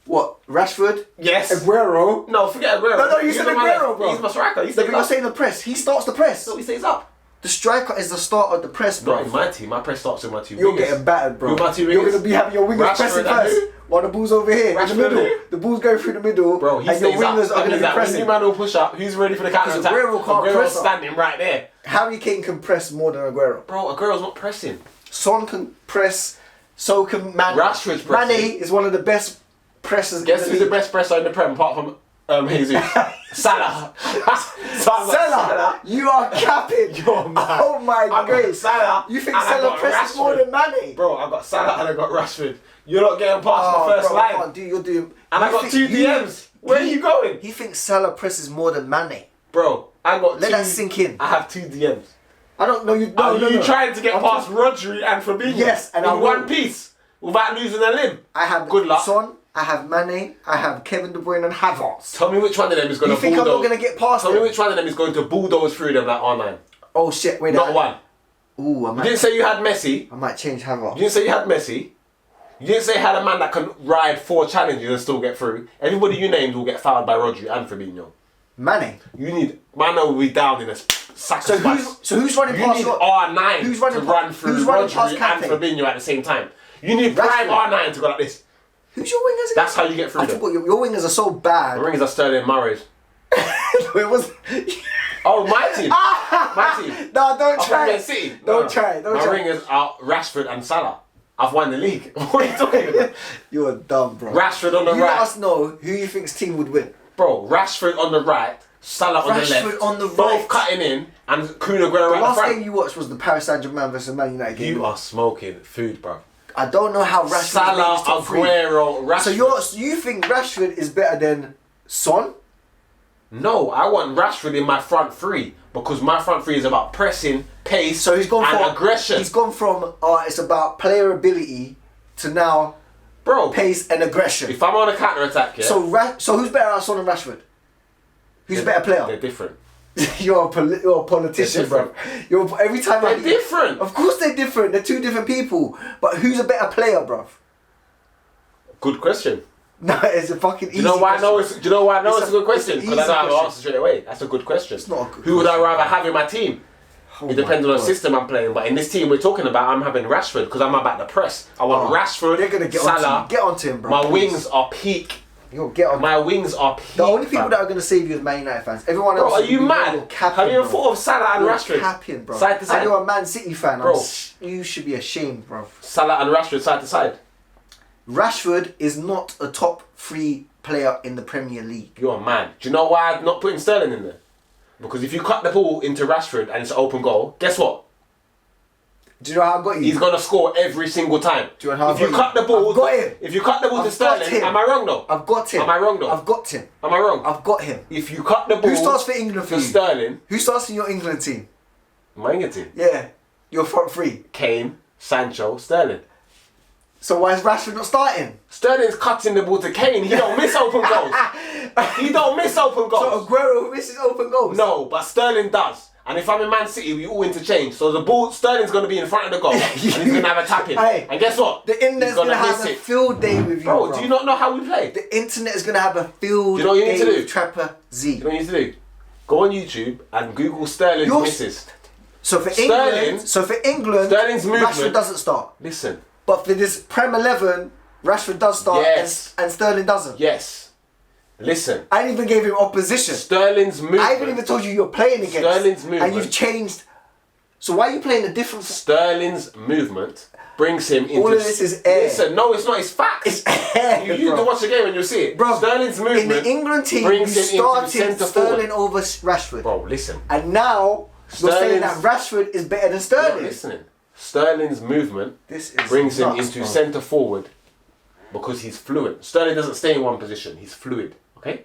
What? Rashford? Yes. Aguero? No, forget Aguero. No, you said He's my Aguero, left. bro. He's my striker. He No, stays but you're up. saying the press. He starts the press. So he stays up. The striker is the start of the press, bro. Not in my team. My press starts with my 2 You're wingers. getting battered, bro. Who are my 2 You're wingers? going to be having your wingers Rashford pressing and first. who? While the ball's over here in Rashford the middle. and who? The ball's going through the middle. Bro, he and your stays up. wingers are That going to means be that when pressing. you man will push up, who's ready for the counter attack? Aguero can't press up. standing right there. Harry Kane can press more than Aguero. Bro, Aguero's not pressing. Son can press. So can Mane. Rashford's pressing. Mane is one of the best pressers Guess in who's the the league. best presser in the Prem apart from Jesus? Salah. Salah, you are capping. You're mad. Oh my I got grace. Salah. You think and I Salah got presses Rashford. more than Mane? Bro, I got Salah and I got Rashford. You're not getting past my first bro, line. I can't do. You're doing. And I you got think 2 DMs. Where are you going? He thinks Salah presses more than Mane. Bro, I got Let 2. that sink in. I have 2 DMs. I don't know. You. Are No, you no. trying to get I'm past Rodri and Fabinho? Yes, and in I will. one piece without losing a limb? I have Good luck. Son. I have Mane. I have Kevin De Bruyne and Havertz. Tell me which one of them is going You to think I'm bulldoze. not going to get past Tell me them? which one of them is going to bulldoze through them like R9. Oh shit! Wait. Not one. Ooh, I You might. didn't say you had Messi. I might change Havertz. You didn't say you had Messi. You didn't say you had a man that can ride 4 challenges and still get through. Everybody you named will get fouled by Rodri and Fabinho. Mane. You need Mano will be down in a sack So of spice. who's running You past? need what? R9 Who's running to pa- run through who's running past Rodri and Kante? Fabinho at the same time. You need prime Rashford. R9 to go like this. Who's your wingers again? That's how you get through I them. forgot your wingers are so bad. The rings are Sterling Murray's. It was. Oh, my team. My team. No, don't I'm try. from Man City. Don't try. Don't My try. ringers are Rashford and Salah. I've won the league. What are you talking about? You're dumb, bro. Rashford on the You right. let us know who you think's team would win. Bro, Rashford on the right, Salah on the left. Rashford on the Both right. cutting in and Kun Aguero The at the last front. game you watched was the Paris Saint-Germain versus Man United game. You are smoking food, bro. I don't know how Rashford Salah, is top 3. Aguero, Rashford. So you think Rashford is better than Son? No, I want Rashford in my front 3 because my front 3 is about pressing, pace, So he's gone and from aggression. He's gone from it's about player ability to now Bro, pace and aggression. if I'm on a counter attack, yeah, So who's better than Son and Rashford? Who's a better they're player? different. You're a politician, bro. Every time They're different. Of course they're different. They're 2 different people. But who's a better player, bro? Good question. No, it's a fucking easy Do you know why I know question. it's? Do you know why I know It's it's a good question? it's an Because I easy don't have an question. answer straight away. That's a good question. It's not a good Who would I question. rather have in my team? Oh It depends my on the God. system I'm playing. But in this team we're talking about, I'm having Rashford because I'm about the press. I want Rashford, They're gonna get Salah. onto him. Get onto him, bro. My please. wings are peak. Yo, get on. My wings are peak. The only people fam. that are gonna save you is Man United fans. Everyone Bro, else. are you you're mad? capping, Have you ever bro. thought of Salah and You're Rashford? capping, bro. Side to side. And you're a Man City fan, Bro. you should be ashamed, bro. Salah and Rashford side to side. Rashford is not a top 3 player in the Premier League. You're a man. Do you know why I'm not putting Sterling in there? Because if you cut the ball into Rashford and it's an open goal, guess what? Do you know how I got you? He's gonna score every single time. Do you know how if you I've cut the got ball, I've got him. if you cut the ball to I've got Sterling, him. am I wrong though? I've got him. Am I wrong though? I've got him. Am I wrong? I've got him. If you cut the ball, Who starts for England for to you? Sterling, Who starts in your England team? my England team, Yeah, your front 3. Kane, Sancho, Sterling. So why is Rashford not starting? Sterling's cutting the ball to Kane. He don't miss open goals. He don't miss open goals. So Aguero misses open goals. No, but Sterling does. And if I'm in Man City, we all interchange. So the ball, Sterling's going to be in front of the goal. And he's going to have a tap in. Hey, and guess what? The internet's He's gonna gonna have miss a it. field day with you, Bro, do you not know how we play? The internet is gonna have a field Do you know what you need day to do? with Trapper Z. You know what you need to do? Go on YouTube and Google Sterling's You're- misses. So for Sterling- England, Sterling's movement- Rashford doesn't start. Listen. But for this Prem 11, Rashford does start Yes. and Sterling doesn't. Yes. Listen. I didn't even gave him opposition. Sterling's movement. I haven't even told you you're playing against. Sterling's movement. And you've changed. So why are you playing a different... Sterling's movement brings him into... All of this is air. Listen, no, it's not. It's facts. It's air, You need bro. to watch the game and you'll see it. Bro, Sterling's movement in the England team, you brings him into started centre Sterling forward. over Rashford. Bro, listen. And now you're saying that Sterling's- Rashford is better than You're Sterling. not listening. Sterling's movement This is brings him nuts, into bro. centre forward Because he's fluent. Sterling doesn't stay in one position. He's fluid. Okay?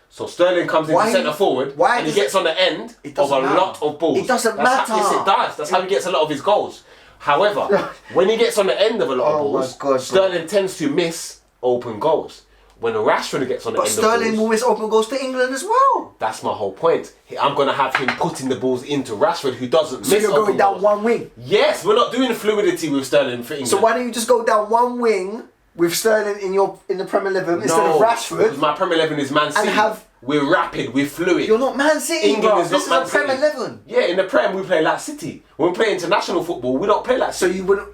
So Sterling comes into centre forward and he gets on the end of a lot of balls. It doesn't matter. Yes, it does. That's how he gets a lot of his goals. However, when he gets on the end of a lot of balls, Sterling tends to miss open goals. When Rashford gets on the end of balls... But Sterling will miss open goals to England as well. That's my whole point. I'm going to have him putting the balls into Rashford, who doesn't miss open goals. So you're going down one wing? Yes, we're not doing fluidity with Sterling for England. So why don't you just go down one wing with Sterling in the Premier 11 instead of Rashford? Because my Premier 11 is Man City. We're rapid, we're fluid. You're not Man City, England is this not Man is a Premier City. 11. Yeah, in the Prem we play like City. When we play international football, we don't play like City. So you wouldn't...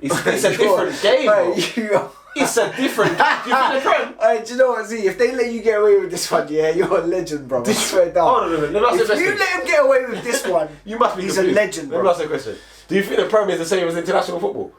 It's a different game, bro. It's a different game. Do you think the Prem? Do you know what, Z? If they let you get away with this one, yeah, you're a legend, bro. I swear down. Hold on a minute. If you let him get away with this one, you must be he's confused. a legend, bro. Let me ask you a question. Do you think the Prem is the same as international football?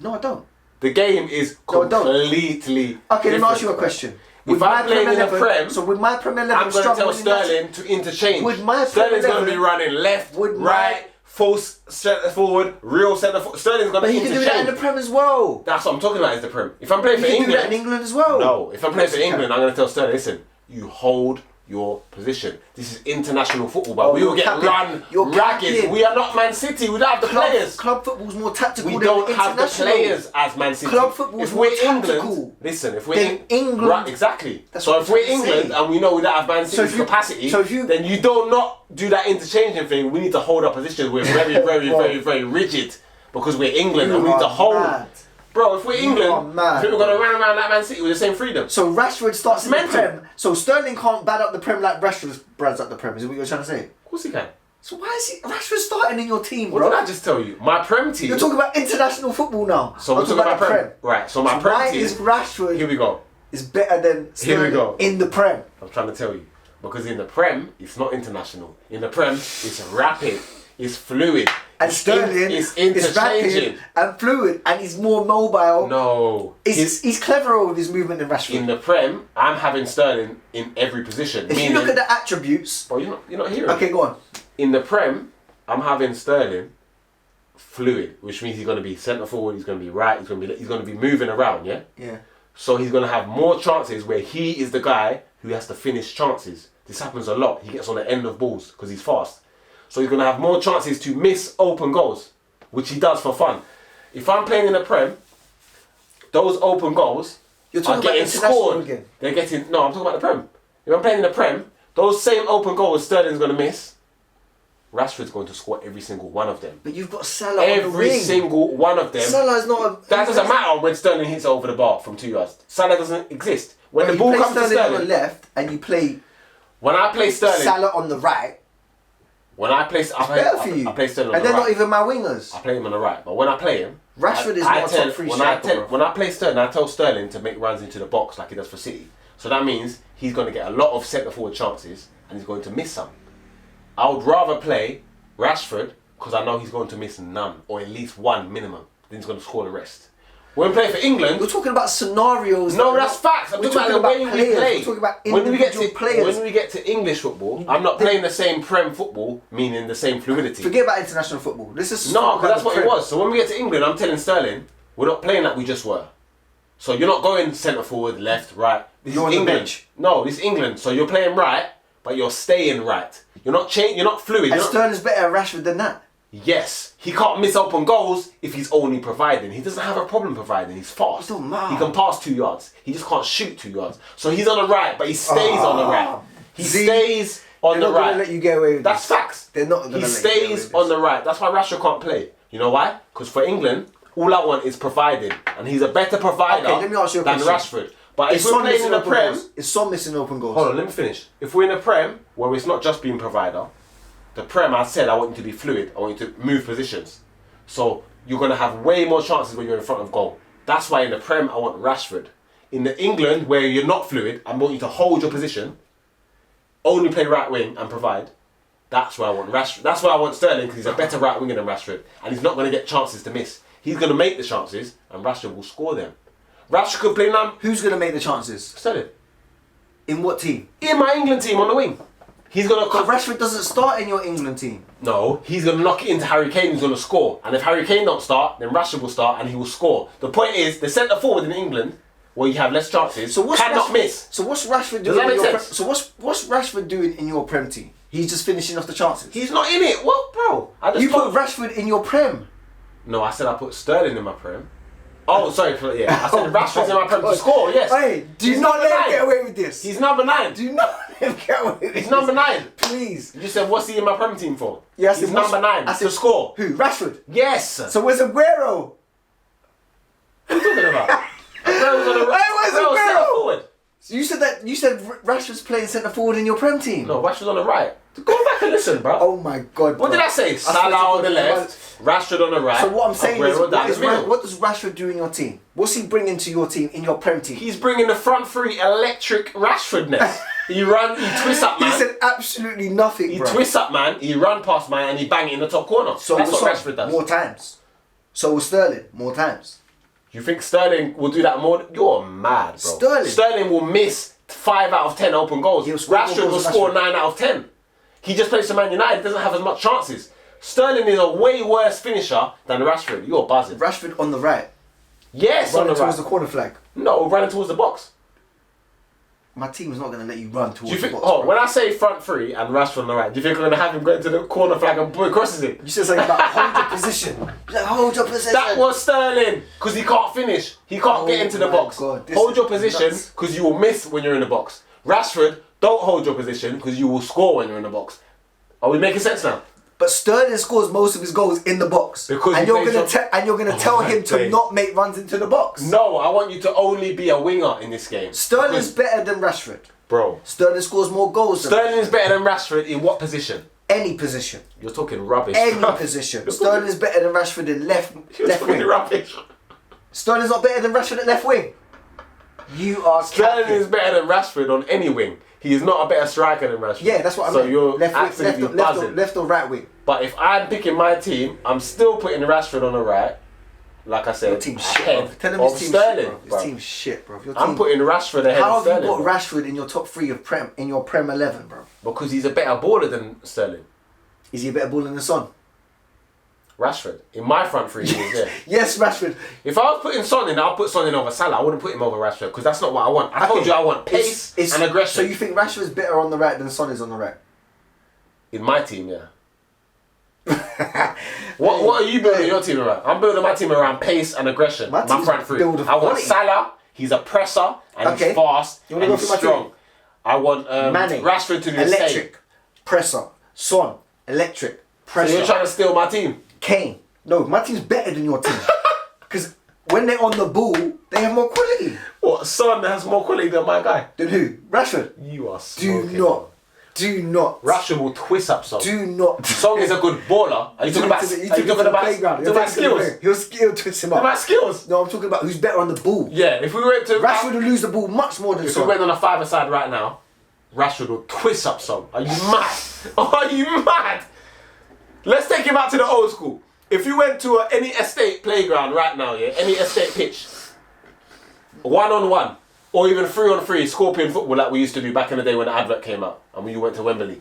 No, I don't. The game is completely Okay, let me ask you a question. If I'm playing in the Prem, so with my Premier 11, I'm going to tell Sterling to interchange. Sterling's going to be running left, right, false centre forward, real centre forward. Sterling's going to interchange. But he can do that in the Prem as well. That's what I'm talking about, is the Prem. If I'm playing for England... You can do that in England as well. No, if I'm playing for England, I'm going to tell Sterling, listen, you hold your position. This is international football, but we will get run ragged. We are not Man City. We don't have the players. Club football's more tactical than international. We don't have the international. players as Man City. Club football's more tactical. Listen, if we're England, right, exactly. So if we're England and we know we don't have Man City's capacity, then you do not do that interchanging thing. We need to hold our positions. We're very, very, very, very rigid because we're England and we need to hold. Bro, if we're England, we're going to run around like Man City with the same freedom. So Rashford starts in the Prem. So Sterling can't bad up the Prem like Rashford brads up the Prem. Is what you're trying to say? Of course he can. So why is Rashford starting in your team, bro? What did I just tell you? My Prem team... You're talking about international football now. So we're talking about my Prem. Right, so my Prem team... Why is Rashford... Here we go. ...is better than Sterling in the Prem? I'm trying to tell you. Because in the Prem, it's not international. In the Prem, it's rapid. It's fluid. And Sterling is rapid and fluid and he's more mobile. No. He's cleverer with his movement than Rashford. In the Prem, I'm having Sterling in every position. If you look at the attributes... Bro, you're not hearing. Okay, go on. In the Prem, I'm having Sterling fluid, which means he's going to be centre forward, he's going to be right, he's going to be moving around, yeah? Yeah. So he's going to have more chances where he is the guy who has to finish chances. This happens a lot. He gets on the end of balls because he's fast. So he's going to have more chances to miss open goals, which he does for fun. If I'm playing in the Prem, those open goals are getting scored. Again. They're getting... No, I'm talking about the Prem. If I'm playing in the Prem, those same open goals Sterling's going to miss, Rashford's going to score every single one of them. But you've got Salah on the wing. Every single one of them. Salah's not a... That doesn't matter when Sterling hits over the bar from 2 yards. Salah doesn't exist. When the ball comes to Sterling... on the left and you play... When I play Sterling... Salah on the right... When I play... I play Sterling on the right. And they're not even my wingers. I play him on the right. But when I play him... Rashford is not a top three striker. When I play Sterling, I tell Sterling to make runs into the box like he does for City. So that means he's going to get a lot of centre forward chances and he's going to miss some. I would rather play Rashford because I know he's going to miss none or at least one minimum. Then he's going to score the rest. When we play for England... We're talking about scenarios. No, that's facts. I'm talking about the way we play. We're talking about individual players. When we get to English football, I'm not playing the same Prem football, meaning the same fluidity. Forget about international football. This is no, because that's what it was. So when we get to England, I'm telling Sterling, we're not playing like we just were. So you're not going centre forward, left, right. This is England. No, this is England. So you're playing right, but you're staying right. You're not fluid. And Sterling's better at Rashford than that. Yes, he can't miss open goals if he's only providing. He doesn't have a problem providing. He's fast. He can pass 2 yards. He just can't shoot 2 yards. So he's on the right, but he stays on the right. He stays on the right. They're not going to let you get away with this. That's facts. They're not going to let you get away with this. He stays on the right. That's why Rashford can't play. You know why? Because for England, all I want is providing. And he's a better provider than Rashford. But if we're playing in the Prem... Is Son missing open goals? Hold on, let me finish. If we're in a Prem, where it's not just being provider... The Prem, I said, I want you to be fluid. I want you to move positions. So you're going to have way more chances when you're in front of goal. That's why in the Prem, I want Rashford. In the England, where you're not fluid, I want you to hold your position, only play right wing and provide. That's where I want Rashford. That's why I want Sterling, because he's a better right winger than Rashford. And he's not going to get chances to miss. He's going to make the chances, and Rashford will score them. Rashford could play... Who's going to make the chances? Sterling. In what team? In my England team on the wing. He's gonna. But Rashford doesn't start in your England team. No, he's gonna knock it into Harry Kane. Who's gonna score, and if Harry Kane don't start, then Rashford will start and he will score. The point is, the centre forward in England, where you have less chances, cannot miss. So what's Rashford doing? Does that make sense? So what's Rashford doing in your Prem team? He's just finishing off the chances. He's not in it. What, bro? You put Rashford in your Prem. No, I said I put Sterling in my Prem. Oh, sorry. Yeah, I said Rashford's in my Prem to score. Yes. Hey, do not let him get away with this. He's number 9. Do not let him get away with this. He's number 9. Please. You said what's he in my Prem team for? Yeah, he's number 9. I said to score. Who? Rashford. Yes. So where's Aguero? What are you talking about? Aguero's on the right. Where's Aguero? Forward. So you said Rashford's playing centre forward in your Prem team. No, Rashford's on the right. Go back and listen, bro. Oh my God. What did I say? Salah on the left, Rashford on the right. So what I'm saying is, Aguero what does Rashford do in your team? What's he bringing to your team in your Prem team? He's bringing the front three electric Rashfordness. He twist up, man. He said absolutely nothing, bro. He twists up, man. He run past, man, and he bang it in the top corner. So that's what Rashford does. More times. So will Sterling more times. You think Sterling will do that more? You're mad, bro. Sterling will miss 5 out of 10 open goals. Rashford will score 9 out of 10. He just plays for Man United, doesn't have as much chances. Sterling is a way worse finisher than Rashford. You're buzzing. Rashford on the right. Yes, on the right. Towards the corner flag. No, running towards the box. My team is not going to let you run towards the box. Oh, when I say front three and Rashford on the right, do you think I'm going to have him go into the corner flag and put crosses in? You said something about hold your position. You're like, hold your position. That was Sterling, because he can't finish. He can't get into the box. God, hold your position, because you will miss when you're in the box. Rashford, don't hold your position, because you will score when you're in the box. Are we making sense now? But Sterling scores most of his goals in the box. Because you're gonna tell him to not make runs into the box. No, I want you to only be a winger in this game. Sterling's better than Rashford. Bro. Sterling scores more goals than Sterling's better than Rashford in what position? Any position. You're talking rubbish. Any position. Sterling's better than Rashford in left wing. Rubbish. Sterling's not better than Rashford at left wing. You are Sterling is better than Rashford on any wing. He is not a better striker than Rashford. Yeah, that's what I mean. So you're absolutely buzzing. Left or right wing. But if I'm picking my team, I'm still putting Rashford on the right. Like I said, your team's shit, bro. Tell him his team's Sterling, shit, bro. His team's shit, bro. I'm putting Rashford ahead of Sterling. How have you got Rashford in your top 3 of in your Prem 11, bro? Because he's a better baller than Sterling. Is he a better baller than Son? Rashford. In my front 3, he is, yeah. Yes, Rashford. If I was putting Son in, I'll put Son in over Salah. I wouldn't put him over Rashford, because that's not what I want. I told you I want pace and aggression. So you think Rashford's better on the right than Son is on the right? In my team, yeah. What are you building your team around? I'm building my team around pace and aggression. My front 3. I want Salah. He's a presser and he's fast and he's strong. I want Rashford to be electric presser. Son electric presser. So you're trying to steal my team? Kane. No, my team's better than your team. Because when they're on the ball, they have more quality. What? Son has more quality than my guy? Than who? Rashford. You are smoking. Do not. Rashford will twist up Son. Do not. Song is a good baller. Are you talking about skills? He'll twist him up. About skills? No, I'm talking about who's better on the ball. Yeah, if we went to... Rashford will lose the ball much more than Son. If we went on a 5-a side right now, Rashford will twist up Son. Are you mad? Are you mad? Let's take him back to the old school. If you went to any estate playground right now, yeah, any estate pitch, 1-on-1, or even 3-on-3 scorpion football like we used to do back in the day when the advert came out and when you went to Wembley,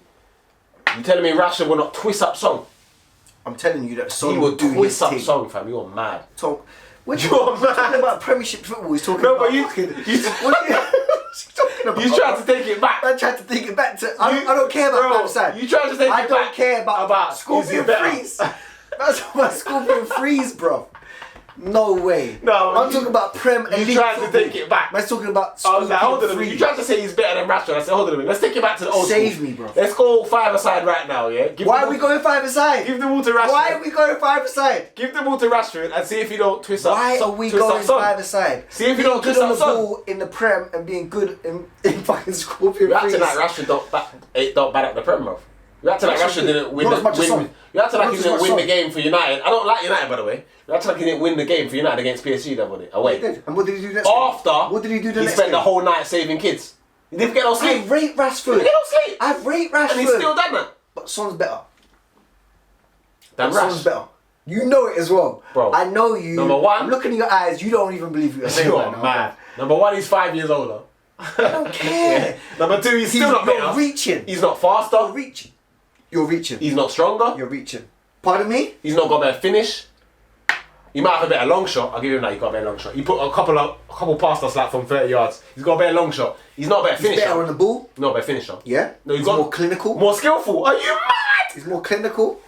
you telling me Rashford will not twist up Son? I'm telling you that Son he will twist up Son, fam. You're mad. You're mad. Talking about Premiership football. He's talking no, about. But you tried to take it back. I tried to take it back to. I don't care about outside. You tried to take it back. I don't care about Scorpion Freeze. That's about Scorpion Freeze, bro. No way. No, I'm talking about Prem Elite. You tried to take it back. I'm talking about Scorpion Freeze. You tried to say he's better than Rashford. I said, hold on a minute. Let's take it back to the old school. Save me, bro. Let's go 5-a-side right now, yeah? Why are we going 5-a-side? Give the ball to Rashford. Why are we going 5-a-side? Give the ball to Rashford and see if you don't twist up. Why are we going 5-a-side? See if you don't twist up the ball in the Prem and being good in fucking Scorpion Freeze. You're acting like Rashford don't bat up the Prem, bro. You acting like Rashford didn't win You acting like he didn't win the game for United. I don't like United, by the way. You acting like he didn't win the game for United against PSG the other day. Away. And what did he do next After what did he do the next he spent the whole night saving kids. He didn't get no sleep. I rate Rashford. He didn't get no sleep. I rate Rashford. And he's still done that. But Son's better. Son's better. You know it as well. Bro. I know you. Number 1. I'm looking in your eyes. You don't even believe what you're saying right now. Mad. Number 1, he's 5 years older. I don't care. Number 2, he's still not better. You're reaching. He's not faster. You're reaching. You're reaching. He's not stronger. You're reaching. Pardon me? He's not got a better finish. He might have a better long shot. I'll give him that. He's got a better long shot. He put a couple past us like from 30 yards. He's got a better long shot. He's not a better finisher. He's better on the ball. Not a better finisher. Yeah. No, he's more clinical. More skillful. Are you mad? He's more clinical.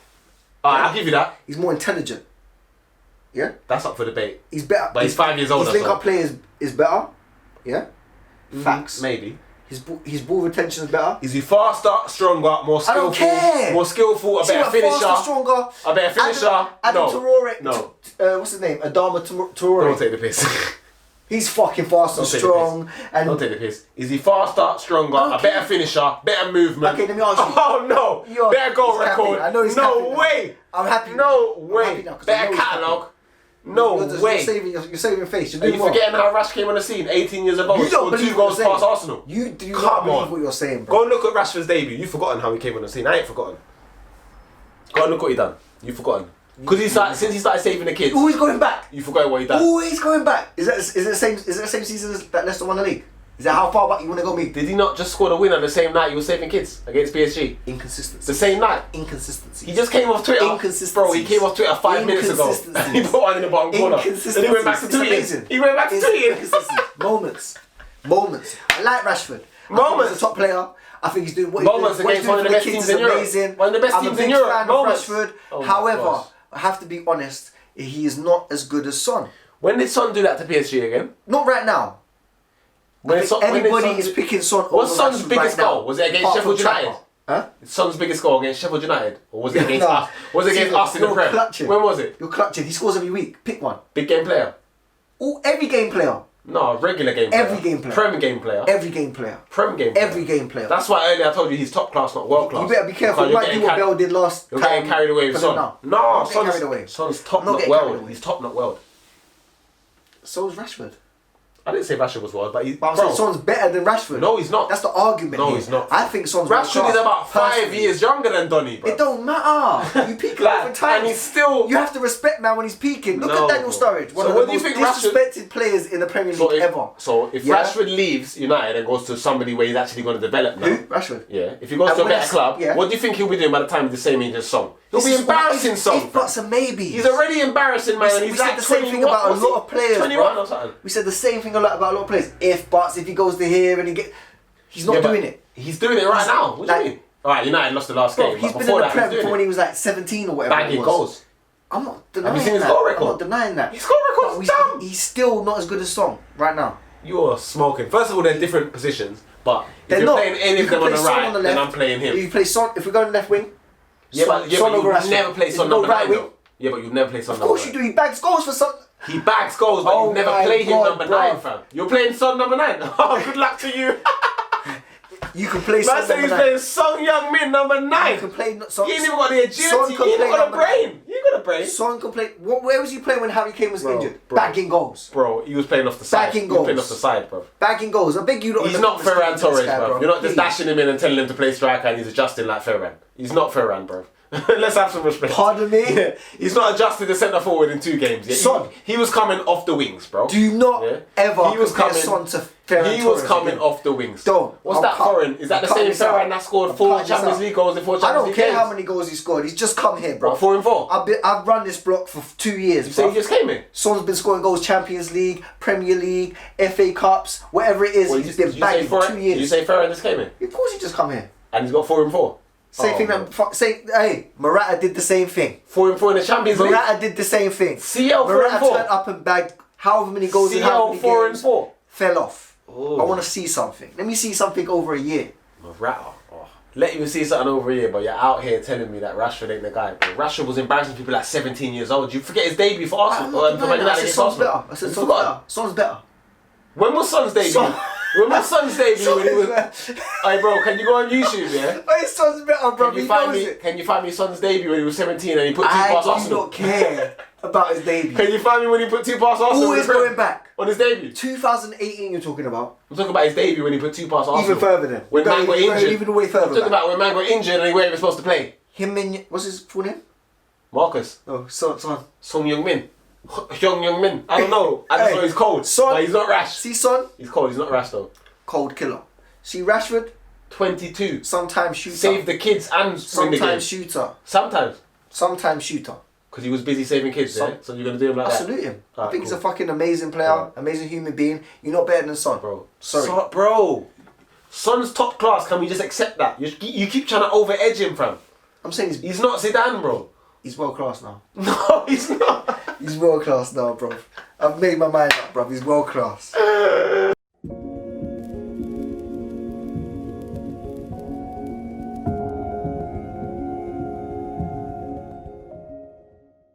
Alright, I'll give you that. He's more intelligent. Yeah. That's up for debate. He's better. But he's 5 years older. His link-up play is better. Yeah. Facts. Maybe. His ball retention is better. Is he faster, stronger, more skillful? I don't care. More skillful, a better finisher. Faster, stronger. A better finisher. Adam Traore. No. What's his name? Adama Traore. Don't take the piss. He's fucking fast and strong. And don't take the piss. Is he faster, stronger, a better finisher, better movement? Okay, let me ask you. Oh no! Better goal record. I know he's no way. I'm happy. No way. Better catalogue. No way. You're saving face. Are you forgetting how Rash came on the scene? 18 years old. You don't scored 2 goals past Arsenal. You do Come not believe on. what you're saying, bro. Go and look at Rashford's debut. You've forgotten how he came on the scene. I ain't forgotten. Go and look what he done. You've forgotten. Because since he started saving the kids. Always going back. You forgot what he done. Always going back. Is it the same season as that Leicester won the league? Is that how far back you want to go, me? Did he not just score the winner the same night he was saving kids against PSG? Inconsistency. The same night. Inconsistency. He just came off Twitter. Inconsistency. Bro, he came off Twitter 5 minutes ago. He put one in the bottom corner. And he went back to tweeting. He went back to tweeting. Moments. I like Rashford. Moments. He's a top player. I think he's doing what Moments he's doing. against one of the best teams in Europe. Amazing. One of the best teams in Europe. I'm a big fan of Rashford. However, gosh. I have to be honest. He is not as good as Son. When did Son do that to PSG again? Not right now. Anybody is picking Son. What's Son's biggest goal? Was it against Sheffield United? Huh? Son's biggest goal against Sheffield United? Or was it against us? Was it against us in the Prem? Clutching. When was it? You're clutching. He scores every week. Pick one. Big game player? Every game player. No, regular game player. Every game player. Prem game player. Every game player. Prem game player. Every game player. That's why earlier I told you he's top class, not world class. You better be careful. You might do what Bell did last time. You're getting carried away with Son. No, Son's top, not world. He's top, not world. So is Rashford. I didn't say Rashford was world, but he's. But Son's better than Rashford. No, he's not. That's the argument. No, here. he's not. I think Son's Rashford is about 5 years younger than Donny, bro. It don't matter. You peak over time. And he's still. You have to respect man when he's peaking. Look at Daniel Sturridge, one of the most disrespected players in the Premier League ever. So if Rashford leaves United and goes to somebody where he's actually going to develop now. Who? Rashford. Yeah. If he goes to a better club, what do you think he'll be doing by the time he's the same age as Son? He'll be embarrassing Son. If buts and maybes. He's already embarrassing, man. We said the same thing about a lot of players. 21 or something. We said the same thing about a lot of players. If buts, if he goes to here and he's not doing it. He's doing it right now. What do you mean? Alright, United lost the last game. He's been in the Prem from when he was like 17 or whatever. Bagging goals. I'm not denying that. Have you seen his goal record? I'm not denying that. His goal record's dumb. He's still not as good as Son right now. You're smoking. First of all, they're different positions, but if you're playing any of them on the right, then I'm playing him. You play Son, if we go on the left wing, but you never play Son number 9 though. Yeah, but you never play Son number 9. Of course you do. He bags goals for Son. He bags goals, but you never play him number 9, fam. You're playing Son number 9. Oh, good luck to you. You can play Son number 9. Man said he's playing Son Young-min number 9. You can play Son. He ain't even got the agility. He ain't got a brain. You got a brain. Son can play. Where was he playing when Harry Kane was injured? Bagging goals. Bro, he was playing off the side. Bagging goals. He was playing off the side, bro. Bagging goals. I beg you don't. He's not Ferran Torres, bro. You're not just dashing him in and telling him to play striker and he's adjusting like Ferran. He's not Ferran, bro. Let's have some respect. Pardon me? Yeah. He's not adjusted the centre forward in 2 games. Yeah. Son. He was coming off the wings, bro. Do not ever he was compare coming, Son to Ferran He was coming off the wings. Don't. What's that foreign? Is that the same Ferran that scored 4 Champions League goals in 4 Champions League games? I don't care how many goals he scored. He's just come here, bro. What, 4 and 4? I've run this block for 2 years, You say he just came here? Son's been scoring goals Champions League, Premier League, FA Cups, whatever it is. He's been bagging for 2 years. You say Ferran just came here? Of course he just come here. And he's got 4 and 4? Same thing hey, Morata did the same thing. 4 and 4 in the Champions League? Morata did the same thing. CL 4 Morata and 4? turned up and bagged however many goals in how many 4 games. and 4? Fell off. Ooh. I want to see something. Let me see something over a year. Morata. Oh. Let you see something over a year, but you're out here telling me that Rashford ain't the guy. Bro. Rashford was embarrassing people at 17 years old. You forget his debut for Arsenal? I said Son's better. I said Son's better. Son's better. When was Son's debut? When was Son's debut when he was... Hey bro, can you go on YouTube, yeah? Hey, Son's better, bro. Can you find me Son's debut when he was 17 and he put 2 past Arsenal? I do not care about his debut. Can you find me when he put 2 past Arsenal? Always going back. On his debut? 2018 you're talking about. I'm talking about his debut when he put 2 past Arsenal. Even further then. When man got injured. Even way further I'm talking about when man got injured and he wasn't even supposed to play. Him and... What's his full name? Marcus. Oh, Son. Song Young-min. Young Min. I don't know. I just know he's cold. Son. But he's not rash. See Son? He's cold. He's not rash though. cold killer. See Rashford, 22. sometimes shooter. Save the kids and win the game. Sometimes shooter. Sometimes. Shooter. Because he was busy saving kids, yeah? So you're going to do him like I that? salute him. Alright, I think he's cool. a fucking amazing player, Alright. amazing human being. You're not better than Son. Bro. Sorry. Bro. Son's top class. Can we just accept that? You keep trying to over-edge him, fam. I'm saying He's not Zidane, bro. he's world class now. No, he's not. He's world class now, bro. I've made my mind up, bro. He's world class.